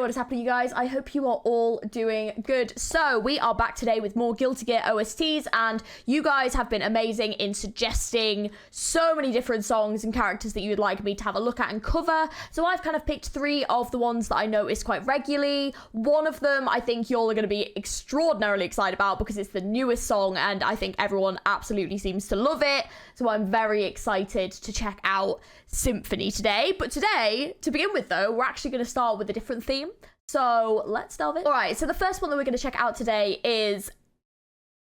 what is happening, you guys? I hope you are all doing good. So we are back today with more Guilty Gear OSTs, and you guys have been amazing in suggesting so many different songs and characters that you would like me to have a look at and cover. So I've kind of picked 3 of the ones that I notice quite regularly. One of them I think you're going to be extraordinarily excited about because it's the newest song and I think everyone absolutely seems to love it. So I'm very excited to check out Symphony today. But today, to begin with though, we're actually going to start with a different theme. So let's delve in. All right, so the first one that we're going to check out today is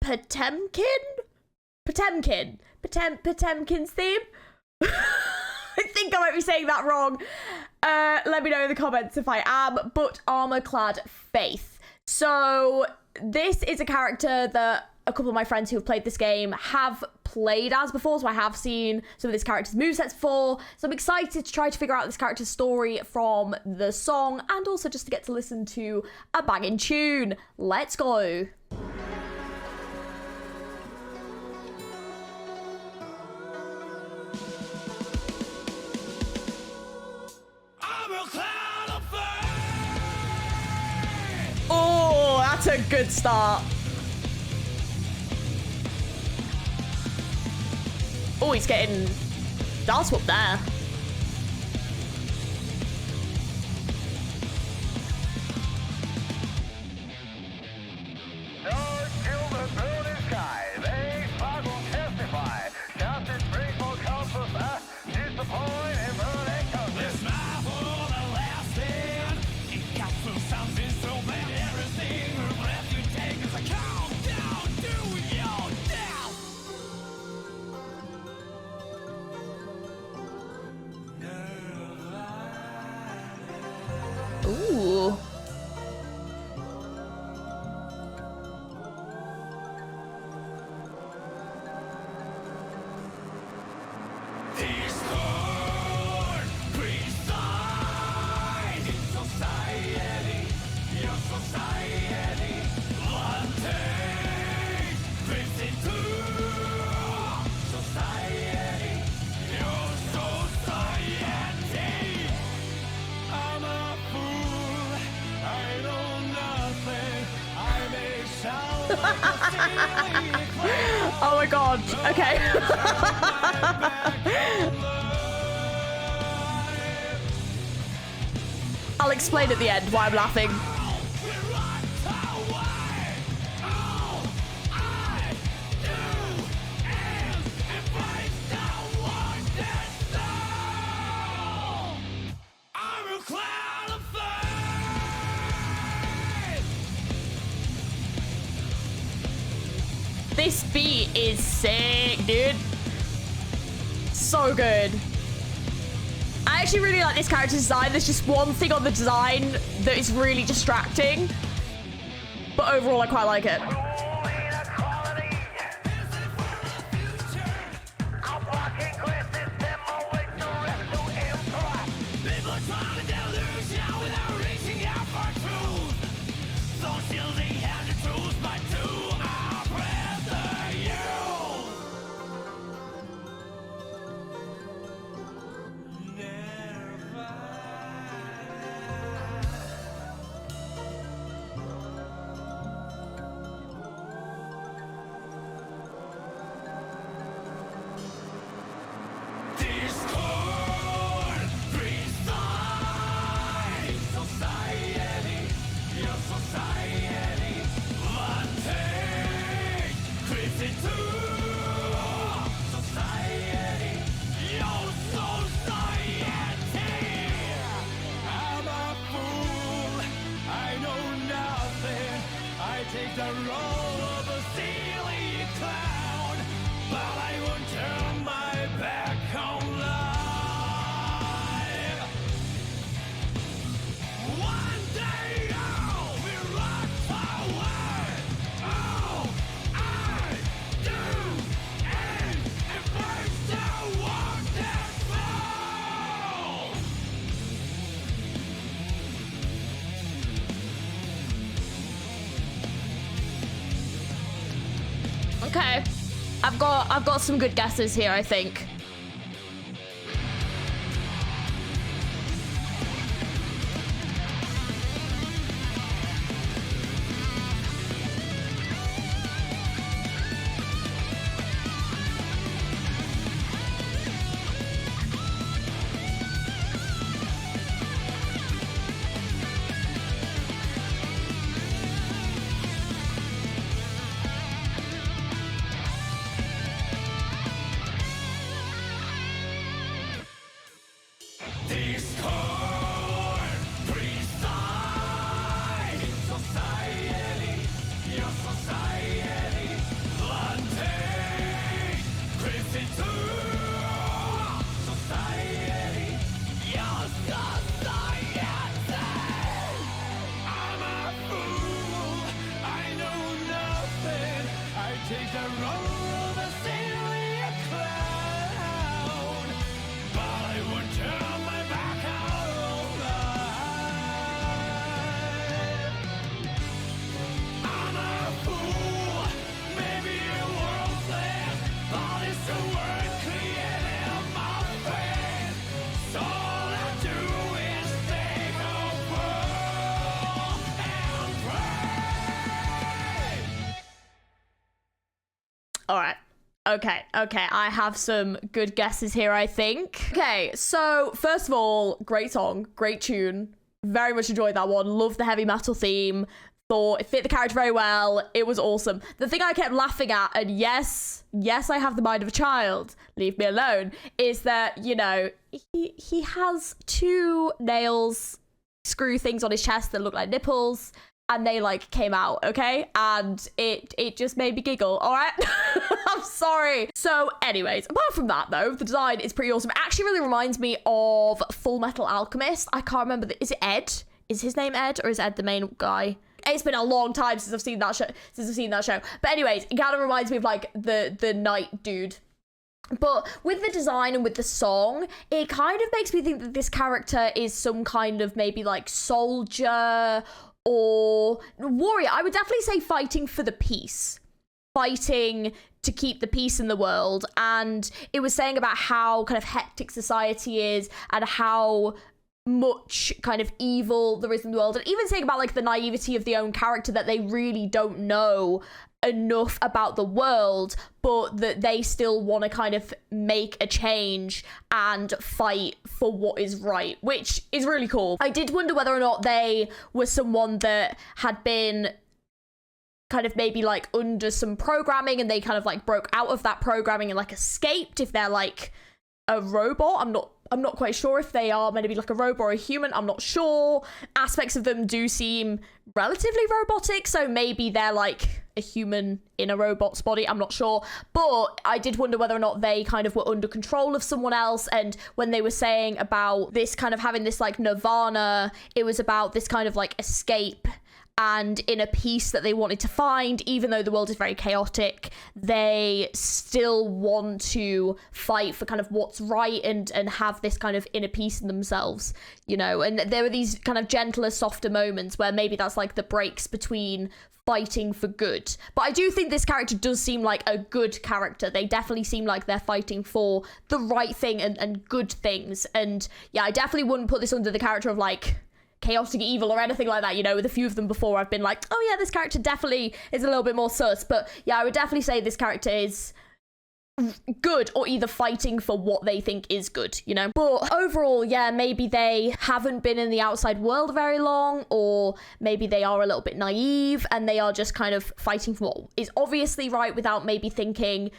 Potemkin? Potemkin's theme? I think I might be saying that wrong. Let me know in the comments if I am. But Armor-Clad Faith. So this is a character that a couple of my friends who have played this game have played as before, so I have seen some of this character's movesets before, so I'm excited to try to figure out this character's story from the song, and also just to get to listen to a banging tune. Let's go! Oh, that's a good start. Oh, he's getting dance whoop there. Those children through the sky, they sparkle testify. Captain Springfield comes with us, disappoint and burning comes. This life for the last stand. It got through something so bad, everything her breath you take is a countdown to your death. Ooh. Oh my god, okay. I'll explain at the end why I'm laughing. This beat is sick, dude. So good. I actually really like this character's design. There's just one thing on the design that is really distracting. But overall, I quite like it. Take the role of a silly clown, but I won't turn my back on life. One day I'll be right away. All I do is embrace the Okay, I've got some good guesses here, I think. Okay, I have some good guesses here, I think. Okay, so first of all, great song, great tune. Very much enjoyed that one. Love the heavy metal theme. Thought it fit the character very well. It was awesome. The thing I kept laughing at, and yes, I have the mind of a child, leave me alone, is that, you know, he has 2 nails, screw things on his chest that look like nipples, and they like came out, okay? And it just made me giggle, all right? I'm sorry. So anyways, apart from that though, the design is pretty awesome. It actually really reminds me of Full Metal Alchemist. I can't remember, is it Ed? Is his name Ed, or is Ed the main guy? It's been a long time since I've seen that show. But anyways, it kind of reminds me of like the knight dude. But with the design and with the song, it kind of makes me think that this character is some kind of maybe like soldier or warrior. I would definitely say fighting for the peace. Fighting to keep the peace in the world. And it was saying about how kind of hectic society is and how much kind of evil there is in the world, and even saying about like the naivety of the own character, that they really don't know enough about the world, but that they still want to kind of make a change and fight for what is right, which is really cool. I did wonder whether or not they were someone that had been kind of maybe like under some programming and they kind of like broke out of that programming and like escaped, if they're like a robot. I'm not quite sure if they are meant to be like a robot or a human. I'm not sure. Aspects of them do seem relatively robotic, so maybe they're like a human in a robot's body. I'm not sure. But I did wonder whether or not they kind of were under control of someone else. And when they were saying about this kind of having this like nirvana, it was about this kind of like escape and inner peace that they wanted to find. Even though the world is very chaotic, they still want to fight for kind of what's right and have this kind of inner peace in themselves, you know. And there were these kind of gentler, softer moments where maybe that's like the breaks between fighting for good. But I do think this character does seem like a good character. They definitely seem like they're fighting for the right thing and good things. And yeah, I definitely wouldn't put this under the character of like chaotic evil or anything like that. You know, with a few of them before, I've been like, oh yeah, this character definitely is a little bit more sus. But yeah, I would definitely say this character is good, or either fighting for what they think is good, you know. But overall, yeah, maybe they haven't been in the outside world very long, or maybe they are a little bit naive and they are just kind of fighting for what is obviously right without maybe thinking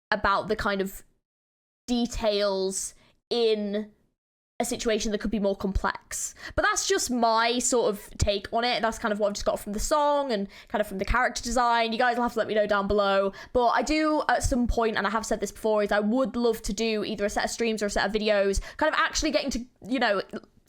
about the kind of details in a situation that could be more complex. But that's just my sort of take on it. That's kind of what I've just got from the song and kind of from the character design. You guys will have to let me know down below. But I do at some point, and I have said this before, is I would love to do either a set of streams or a set of videos, kind of actually getting to, you know,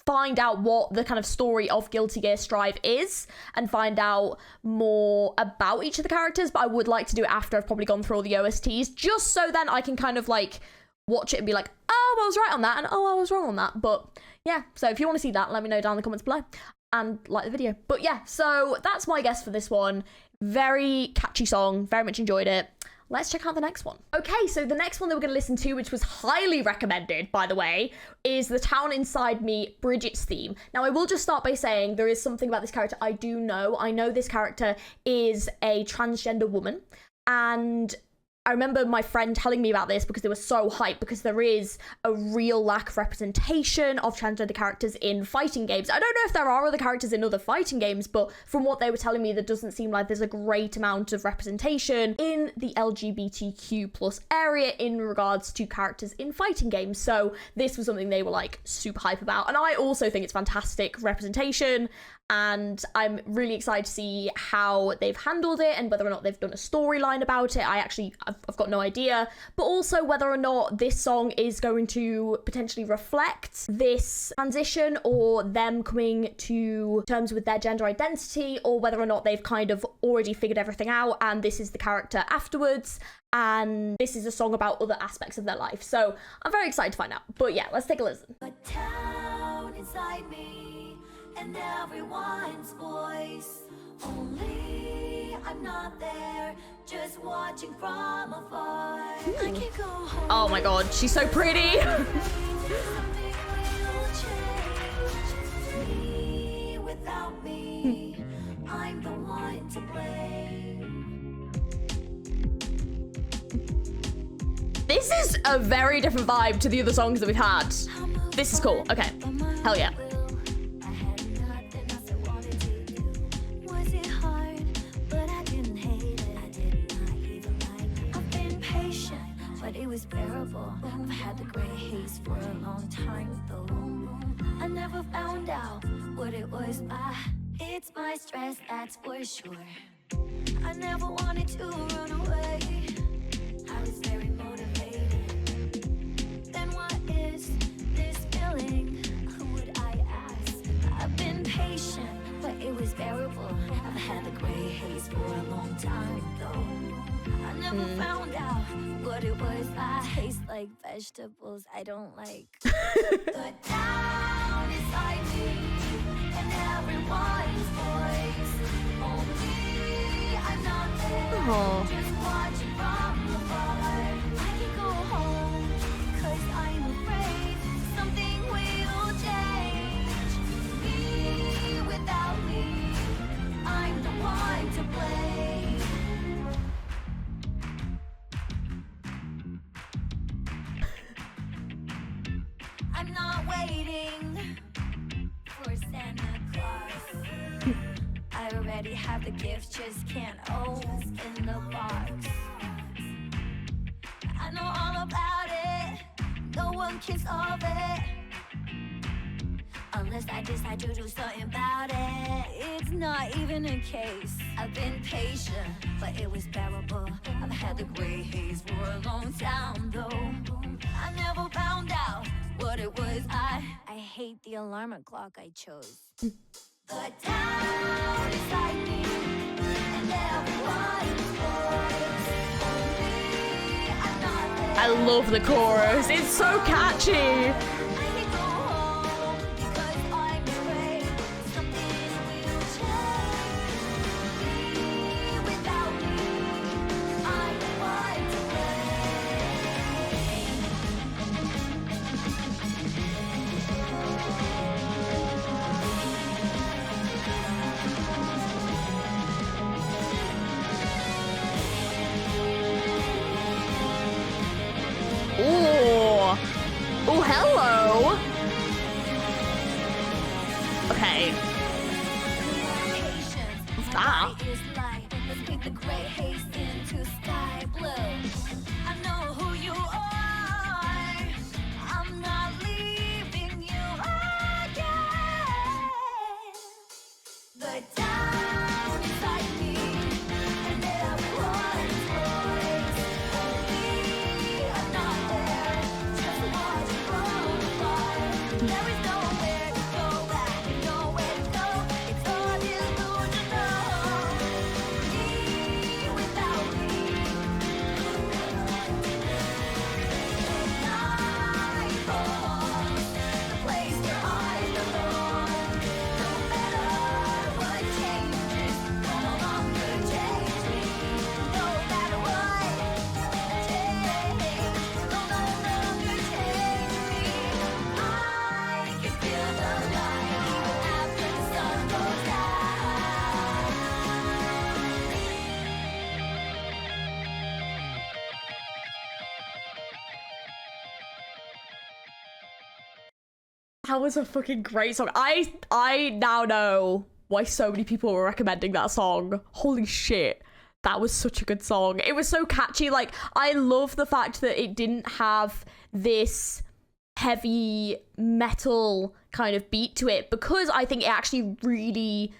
find out what the kind of story of Guilty Gear Strive is and find out more about each of the characters. But I would like to do it after I've probably gone through all the OSTs, just so then I can kind of like watch it and be like, oh, I was right on that, and oh, I was wrong on that. But yeah, so if you want to see that, let me know down in the comments below and like the video. But yeah, so that's my guess for this one. Very catchy song, very much enjoyed it. Let's check out the next one. Okay, so the next one that we're going to listen to, which was highly recommended, by the way, is The Town Inside Me, Bridget's theme. Now, I will just start by saying there is something about this character I do know. I know this character is a transgender woman, and I remember my friend telling me about this because they were so hyped, because there is a real lack of representation of transgender characters in fighting games. I don't know if there are other characters in other fighting games, but from what they were telling me, there doesn't seem like there's a great amount of representation in the LGBTQ plus area in regards to characters in fighting games. So this was something they were like super hype about. And I also think it's fantastic representation. And I'm really excited to see how they've handled it and whether or not they've done a storyline about it. I've got no idea. But also whether or not this song is going to potentially reflect this transition or them coming to terms with their gender identity, or whether or not they've kind of already figured everything out and this is the character afterwards. And this is a song about other aspects of their life. So I'm very excited to find out. But yeah, let's take a listen. A town inside me, and everyone's voice. Only I'm not there, just watching from afar. I can't go home. Oh my god, she's so pretty. Something will change. Me without me, I'm the one to blame. This is a very different vibe to the other songs that we've had. This is cool. Okay. Hell yeah. It was bearable. I've had the gray haze for a long time though. I never found out what it was. It's my stress, that's for sure. I never wanted to run away. I was very motivated. Then what is this feeling? Who would I ask? I've been patient, but it was bearable. I've had the gray haze for a long time though. I never found out what it was. I taste like vegetables I don't like. The down inside me and everyone's voice. Only I'm not there, just watching from afar. I can go home, cause I'm afraid something will change. Me without me, I'm the one to blame. I'm not waiting for Santa Claus. I already have the gift, just can't open the box. I know all about it, no one can solve it. Unless I decide to do something about it. It's not even a case. I've been patient, but it was bearable. I've had the gray haze for a long time though. I never found out what it was. I hate the alarm clock I chose. The down inside me and everyone's voice. Only I'm not there. I love the chorus. It's so catchy. I can go home because I'm afraid something will change. Me without me, I'm the one to Ooh. Oh, hello. Okay. What's that? Let's paint the gray haze into sky blue. I know who you are. I'm not leaving you again. The down inside me and everyone's voice. Only I'm not there, just watching from afar. There is nowhere to go back, nowhere to go. It's all delusional. Me without me. I belong, the place where I belong. No matter what changes, no longer change me. No matter what change, no longer change me. I can feel the light even after the sun goes down. That was a fucking great song. I now know why so many people were recommending that song. Holy shit. That was such a good song. It was so catchy. Like, I love the fact that it didn't have this heavy metal kind of beat to it, because I think it actually really,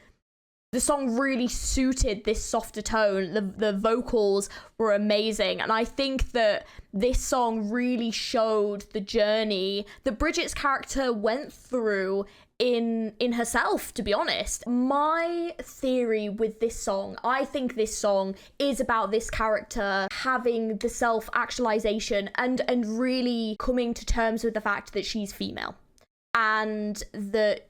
the song really suited this softer tone. The vocals were amazing, and I think that this song really showed the journey that Bridget's character went through in herself, to be honest. My theory with this song, I think this song is about this character having the self-actualization and really coming to terms with the fact that she's female, and that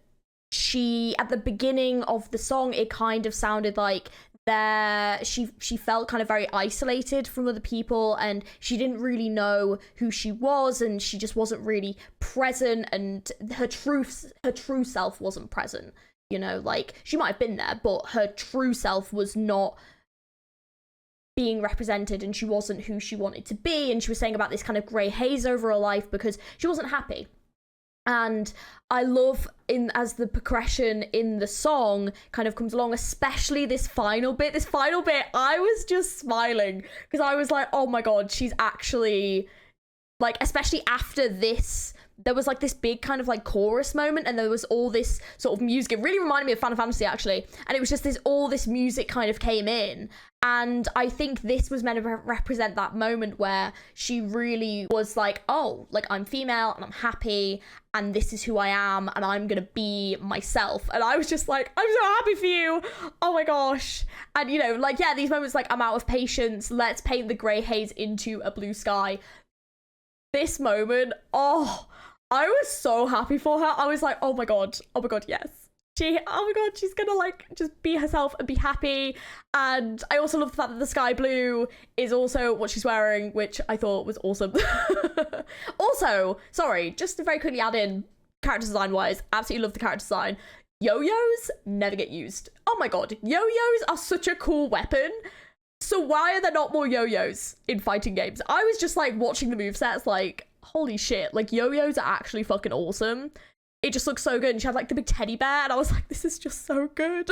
she, at the beginning of the song, it kind of sounded like she felt kind of very isolated from other people, and she didn't really know who she was, and she just wasn't really present, and her true self wasn't present, you know. Like, she might have been there, but her true self was not being represented, and she wasn't who she wanted to be, and she was saying about this kind of grey haze over her life because she wasn't happy. And I love as the progression in the song kind of comes along, especially this final bit, I was just smiling because I was like, oh my god, she's actually like, especially after this, there was like this big kind of like chorus moment, and there was all this sort of music. It really reminded me of Final Fantasy actually, and it was just all this music kind of came in, and I think this was meant to represent that moment where she really was like, oh, like I'm female and I'm happy and this is who I am and I'm gonna be myself. And I was just like, I'm so happy for you, oh my gosh. And you know, like, yeah, these moments like, I'm out of patience, let's paint the grey haze into a blue sky. This moment, oh, I was so happy for her. I was like, oh my god, yes. Oh my god, she's gonna like just be herself and be happy. And I also love the fact that the sky blue is also what she's wearing, which I thought was awesome. Also, sorry, just to very quickly add in, character design wise, absolutely love the character design. Yo-yos never get used. Oh my god, yo-yos are such a cool weapon. So why are there not more yo-yos in fighting games? I was just like watching the movesets like, holy shit, like yo-yos are actually fucking awesome. It just looks so good. And she had like the big teddy bear and I was like, this is just so good.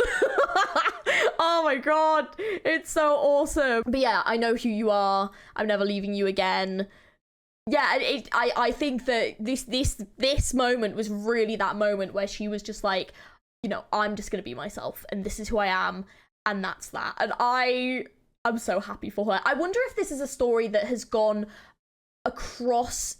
Oh my god, it's so awesome. But yeah, I know who you are. I'm never leaving you again. Yeah, I think that this moment was really that moment where she was just like, you know, I'm just gonna be myself and this is who I am, and that's that. And I'm so happy for her. I wonder if this is a story that has gone across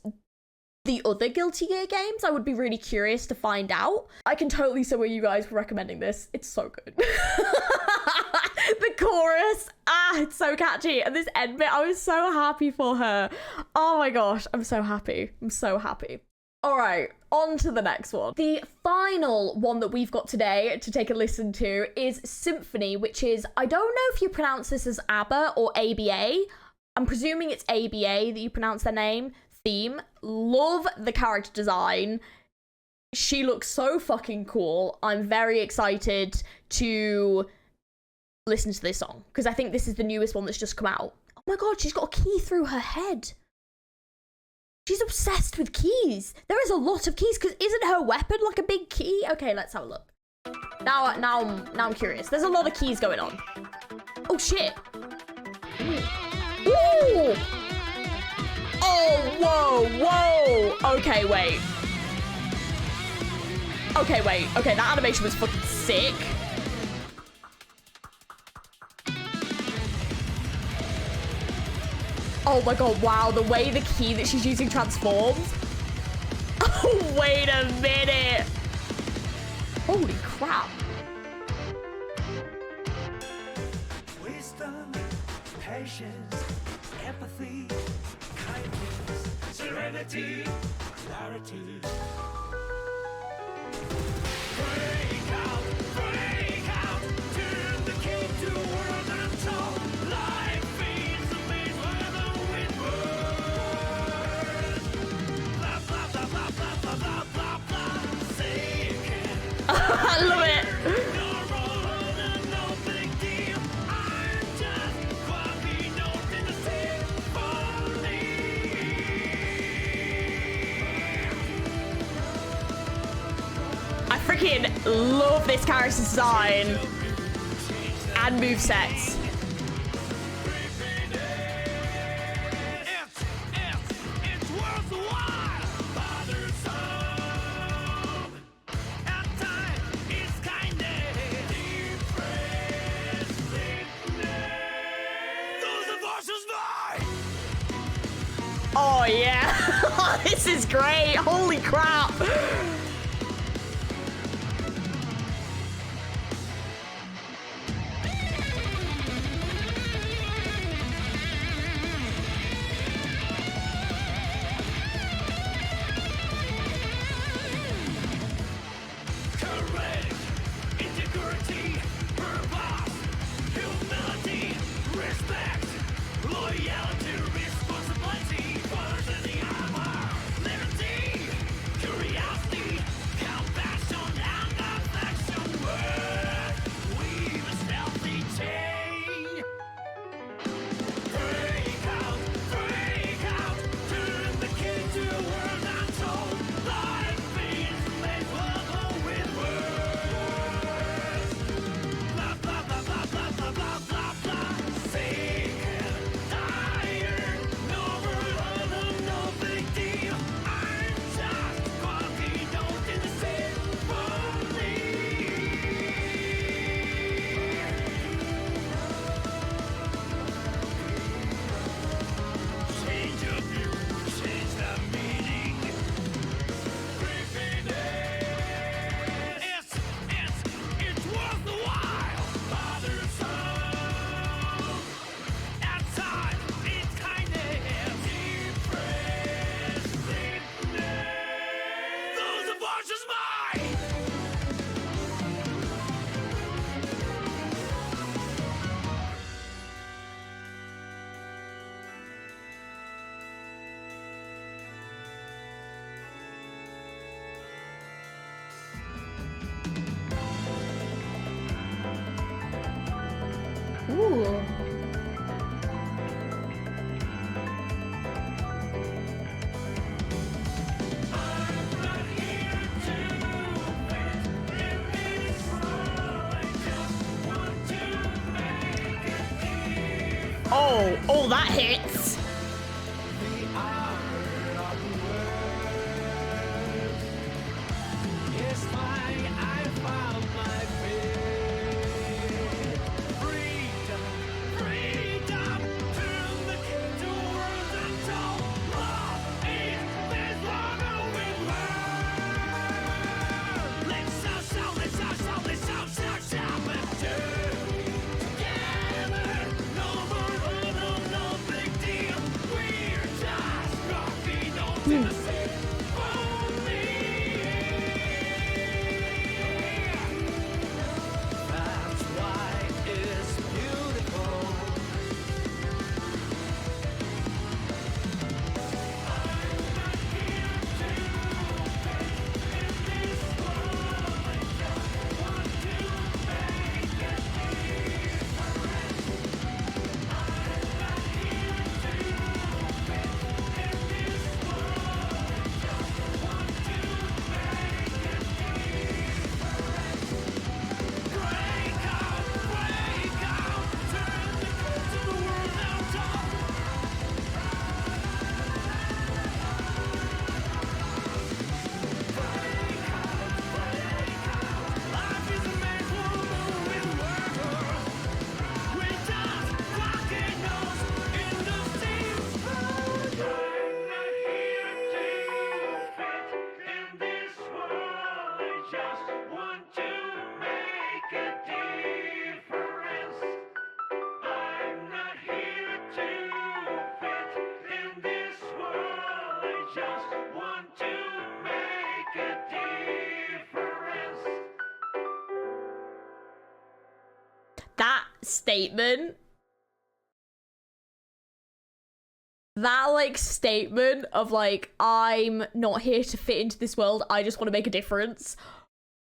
the other Guilty Gear games. I would be really curious to find out. I can totally see where you guys were recommending this. It's so good. The chorus, it's so catchy. And this end bit, I was so happy for her. Oh my gosh, I'm so happy. I'm so happy. All right, on to the next one. The final one that we've got today to take a listen to is Symphony, which is, I don't know if you pronounce this as ABBA or A.B.A. I'm presuming it's A.B.A. that you pronounce their name. Theme. Love the character design. She looks so fucking cool. I'm very excited to listen to this song because I think this is the newest one that's just come out. Oh my god, she's got a key through her head. She's obsessed with keys. There is a lot of keys because isn't her weapon like a big key? Okay, let's have a look. Now I'm curious. There's a lot of keys going on. Oh shit. Ooh. Oh, whoa. Okay, wait. Okay, that animation was fucking sick. Oh my god, wow, the way the key that she's using transforms. Oh, wait a minute. Holy crap. Wisdom, patience, empathy, kindness, serenity, clarity. Break out, turn the key to a world untold. Life fades the maze where the wind burns. Blah, blah, blah, blah, blah, blah, blah, blah, blah. Say you can. I love it. I freaking love this character design and movesets. It's worthwhile. Father's home. At time is kindness. Depressed sickness. Those are forces mine. Oh yeah. This is great. Holy crap. Courage, integrity, purpose, humility, respect, loyalty, responsibility, force in the armor, liberty, curiosity, Oh, that hits. That statement, that like statement of like, I'm not here to fit into this world, I just want to make a difference.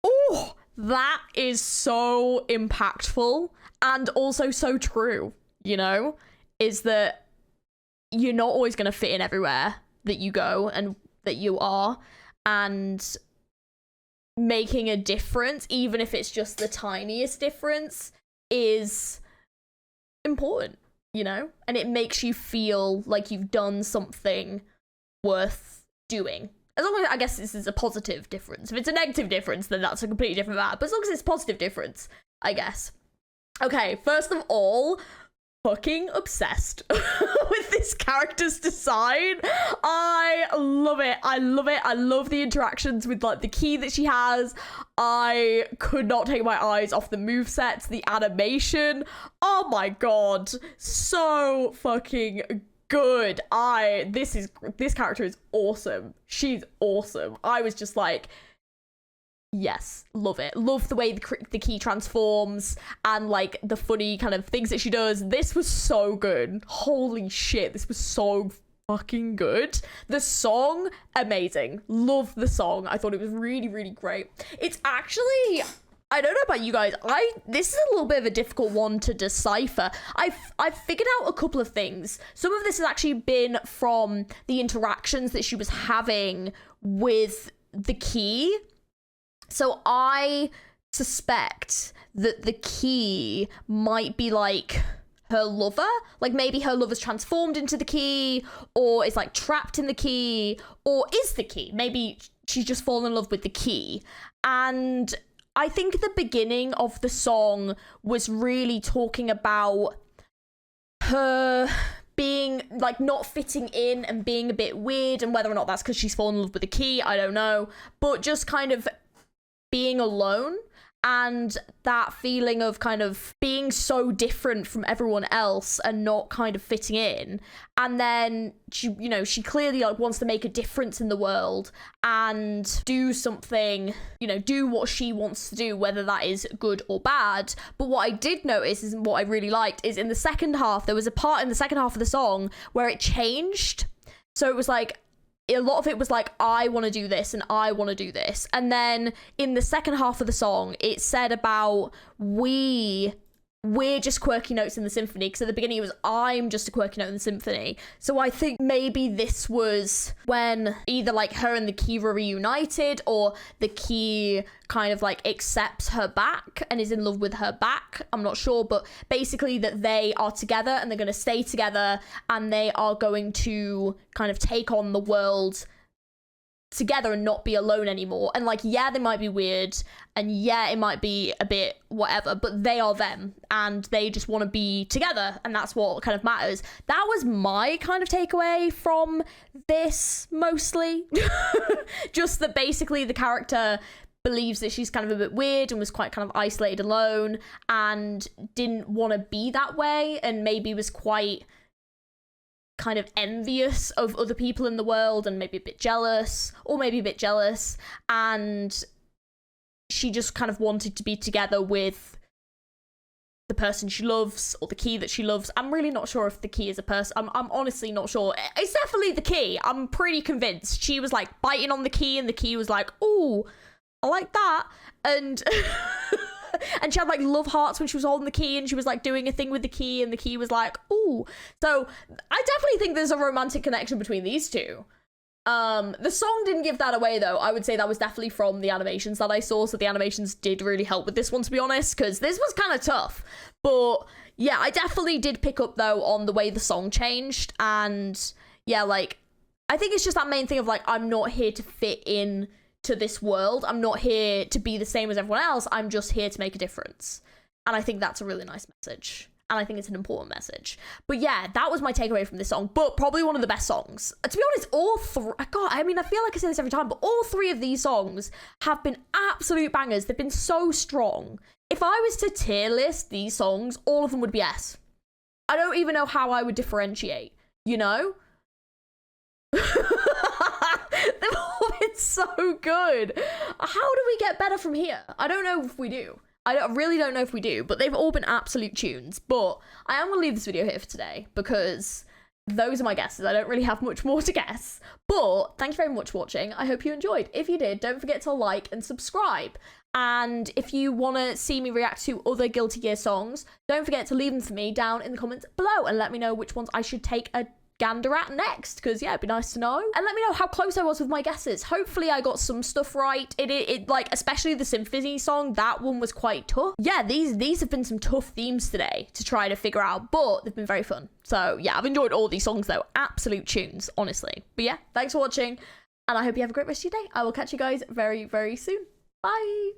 Oh, that is so impactful and also so true, you know, is that you're not always going to fit in everywhere that you go and that you are, and making a difference, even if it's just the tiniest difference, is important, you know, and it makes you feel like you've done something worth doing. As long as, I guess, this is a positive difference. If it's a negative difference, then that's a completely different matter. But as long as it's a positive difference, I guess. Okay, first of all, fucking obsessed with this character's design. I love it. I love it. I love the interactions with like the key that she has. I could not take my eyes off the movesets, the animation. Oh my god, so fucking good. This character is awesome. She's awesome. I was just like, yes, love it. Love the way the key transforms and like the funny kind of things that she does. This was so good. Holy shit, this was so fucking good. The song, amazing. Love the song. I thought it was really, really great. It's actually, I don't know about you guys, this is a little bit of a difficult one to decipher. I've figured out a couple of things. Some of this has actually been from the interactions that she was having with the key. So I suspect that the key might be like her lover. Like maybe her lover's transformed into the key, or is like trapped in the key, or is the key. Maybe she's just fallen in love with the key. And I think the beginning of the song was really talking about her being like not fitting in and being a bit weird, and whether or not that's because she's fallen in love with the key, I don't know. But just kind of being alone and that feeling of kind of being so different from everyone else and not kind of fitting in. And then she, you know, she clearly like wants to make a difference in the world and do something, you know, do what she wants to do, whether that is good or bad. But what I did notice is, what I really liked is in the second half, there was a part in the second half of the song where it changed. So it was like, a lot of it was like, I want to do this and I want to do this. And then in the second half of the song, it said about we we're just quirky notes in the symphony, because at the beginning it was I'm just a quirky note in the symphony. So I think maybe this was when either like her and the key were reunited, or the key kind of like accepts her back and is in love with her back. I'm not sure, but basically that they are together and they're going to stay together, and they are going to kind of take on the world together and not be alone anymore. And like, yeah, they might be weird, and yeah, it might be a bit whatever, but they are them and they just want to be together, and that's what kind of matters. That was my kind of takeaway from this, mostly. Just that basically the character believes that she's kind of a bit weird and was quite kind of isolated, alone, and didn't want to be that way, and maybe was quite kind of envious of other people in the world, and maybe a bit jealous, and she just kind of wanted to be together with the person she loves, or the key that she loves. I'm really not sure if the key is a person. I'm honestly not sure. It's definitely the key. I'm pretty convinced. She was like biting on the key, and the key was like, "Ooh, I like that," and and she had like love hearts when she was holding the key, and she was like doing a thing with the key, and the key was like, "Ooh." So I definitely think there's a romantic connection between these two. The song didn't give that away, though. I would say that was definitely from the animations that I saw, so the animations did really help with this one, to be honest, because this was kind of tough. But yeah, I definitely did pick up, though, on the way the song changed, and yeah, like, I think it's just that main thing of like, I'm not here to fit in to this world. I'm not here to be the same as everyone else. I'm just here to make a difference. And I think that's a really nice message. And I think it's an important message. But yeah, that was my takeaway from this song. But probably one of the best songs. To be honest, all three... God, I mean, I feel like I say this every time, but all three of these songs have been absolute bangers. They've been so strong. If I was to tier list these songs, all of them would be S. I don't even know how I would differentiate, you know? They've all been so good. How do we get better from here? I don't know if we do. I really don't know if we do, but they've all been absolute tunes. But I am going to leave this video here for today, because those are my guesses. I don't really have much more to guess. But thank you very much for watching. I hope you enjoyed. If you did, don't forget to like and subscribe. And if you want to see me react to other Guilty Gear songs, don't forget to leave them for me down in the comments below, and let me know which ones I should take a gander at next, because yeah, it'd be nice to know. And let me know how close I was with my guesses. Hopefully I got some stuff right. It like, especially the symphony song, that one was quite tough. Yeah, these have been some tough themes today to try to figure out, but they've been very fun. So yeah, I've enjoyed all these songs though. Absolute tunes, honestly. But yeah, thanks for watching, and I hope you have a great rest of your day. I will catch you guys very, very soon. Bye.